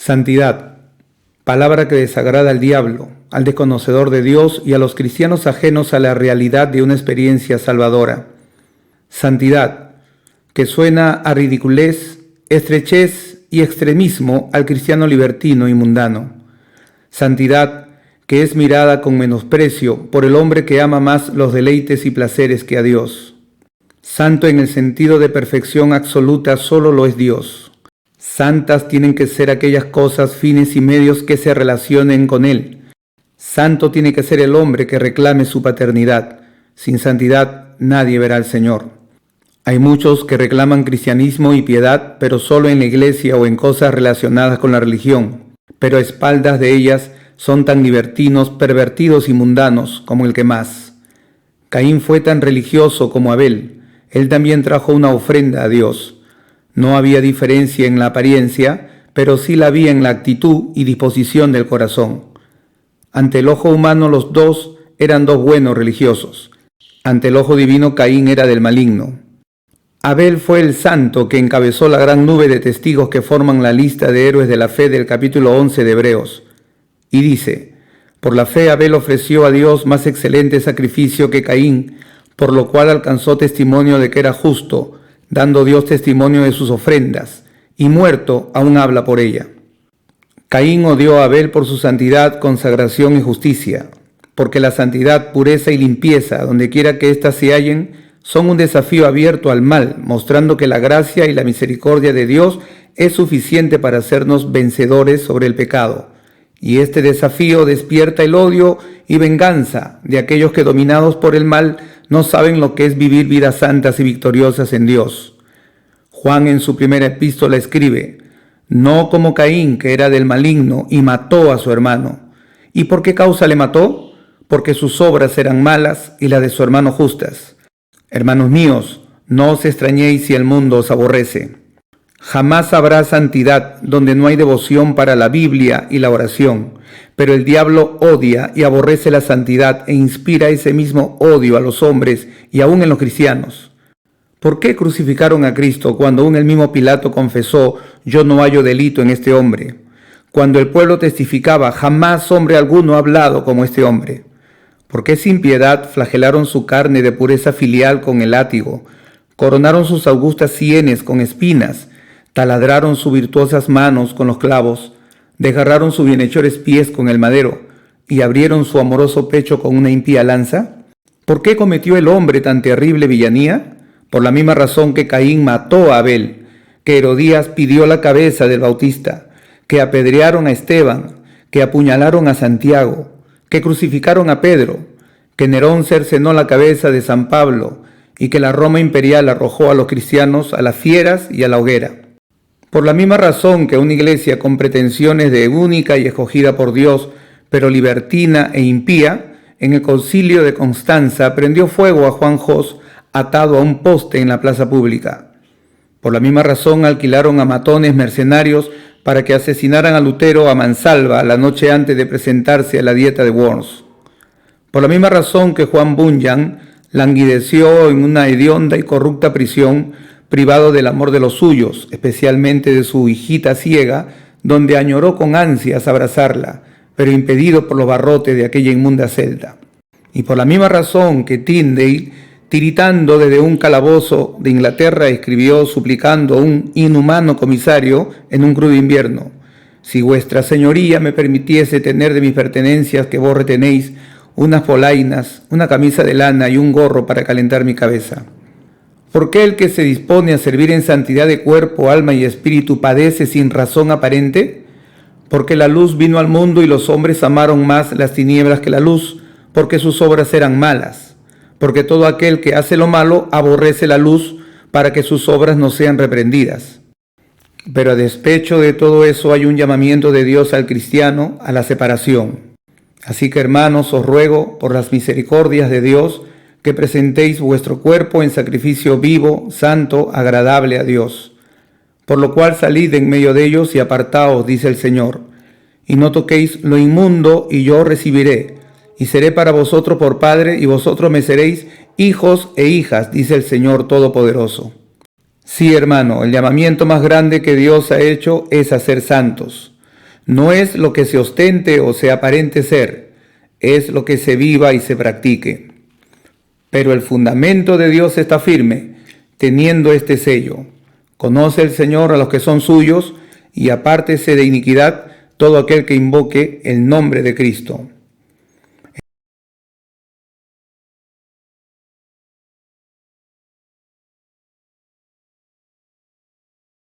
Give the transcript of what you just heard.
Santidad, palabra que desagrada al diablo, al desconocedor de Dios y a los cristianos ajenos a la realidad de una experiencia salvadora. Santidad, que suena a ridiculez, estrechez y extremismo al cristiano libertino y mundano. Santidad, que es mirada con menosprecio por el hombre que ama más los deleites y placeres que a Dios. Santo en el sentido de perfección absoluta solo lo es Dios. Santas tienen que ser aquellas cosas, fines y medios que se relacionen con Él. Santo tiene que ser el hombre que reclame su paternidad. Sin santidad nadie verá al Señor. Hay muchos que reclaman cristianismo y piedad, pero solo en la iglesia o en cosas relacionadas con la religión. Pero a espaldas de ellas son tan libertinos, pervertidos y mundanos como el que más. Caín fue tan religioso como Abel. Él también trajo una ofrenda a Dios. No había diferencia en la apariencia, pero sí la había en la actitud y disposición del corazón. Ante el ojo humano los dos eran dos buenos religiosos. Ante el ojo divino Caín era del maligno. Abel fue el santo que encabezó la gran nube de testigos que forman la lista de héroes de la fe del capítulo 11 de Hebreos. Y dice, por la fe Abel ofreció a Dios más excelente sacrificio que Caín, por lo cual alcanzó testimonio de que era justo, dando Dios testimonio de sus ofrendas, y muerto aún habla por ella. Caín odió a Abel por su santidad, consagración y justicia, porque la santidad, pureza y limpieza, donde quiera que éstas se hallen, son un desafío abierto al mal, mostrando que la gracia y la misericordia de Dios es suficiente para hacernos vencedores sobre el pecado. Y este desafío despierta el odio y venganza de aquellos que, dominados por el mal, no saben lo que es vivir vidas santas y victoriosas en Dios. Juan en su primera epístola escribe, no como Caín, que era del maligno y mató a su hermano. ¿Y por qué causa le mató? Porque sus obras eran malas y las de su hermano justas. Hermanos míos, no os extrañéis si el mundo os aborrece. Jamás habrá santidad donde no hay devoción para la Biblia y la oración, pero el diablo odia y aborrece la santidad e inspira ese mismo odio a los hombres y aún en los cristianos. ¿Por qué crucificaron a Cristo cuando aún el mismo Pilato confesó, yo no hallo delito en este hombre? Cuando el pueblo testificaba, jamás hombre alguno ha hablado como este hombre. ¿Por qué sin piedad flagelaron su carne de pureza filial con el látigo? Coronaron sus augustas sienes con espinas, taladraron sus virtuosas manos con los clavos, desgarraron sus bienhechores pies con el madero y abrieron su amoroso pecho con una impía lanza? ¿Por qué cometió el hombre tan terrible villanía? Por la misma razón que Caín mató a Abel, que Herodías pidió la cabeza del Bautista, que apedrearon a Esteban, que apuñalaron a Santiago, que crucificaron a Pedro, que Nerón cercenó la cabeza de San Pablo y que la Roma imperial arrojó a los cristianos a las fieras y a la hoguera. Por la misma razón que una iglesia con pretensiones de única y escogida por Dios, pero libertina e impía, en el concilio de Constanza prendió fuego a Juan Jos atado a un poste en la plaza pública. Por la misma razón alquilaron a matones mercenarios para que asesinaran a Lutero a mansalva la noche antes de presentarse a la dieta de Worms. Por la misma razón que Juan Bunyan languideció en una hedionda y corrupta prisión, privado del amor de los suyos, especialmente de su hijita ciega, donde añoró con ansias abrazarla, pero impedido por los barrotes de aquella inmunda celda. Y por la misma razón que Tyndale, tiritando desde un calabozo de Inglaterra, escribió suplicando a un inhumano comisario en un crudo invierno, si vuestra señoría me permitiese tener de mis pertenencias que vos retenéis unas polainas, una camisa de lana y un gorro para calentar mi cabeza. ¿Por qué el que se dispone a servir en santidad de cuerpo, alma y espíritu padece sin razón aparente? Porque la luz vino al mundo y los hombres amaron más las tinieblas que la luz, porque sus obras eran malas. Porque todo aquel que hace lo malo aborrece la luz para que sus obras no sean reprendidas. Pero a despecho de todo eso hay un llamamiento de Dios al cristiano a la separación. Así que, hermanos, os ruego por las misericordias de Dios que presentéis vuestro cuerpo en sacrificio vivo, santo, agradable a Dios. Por lo cual salid en medio de ellos y apartaos, dice el Señor, y no toquéis lo inmundo, y yo recibiré, y seré para vosotros por Padre, y vosotros me seréis hijos e hijas, dice el Señor Todopoderoso. Sí, hermano, el llamamiento más grande que Dios ha hecho es a ser santos. No es lo que se ostente o se aparente ser, es lo que se viva y se practique. Pero el fundamento de Dios está firme, teniendo este sello. Conoce el Señor a los que son suyos, y apártese de iniquidad todo aquel que invoque el nombre de Cristo.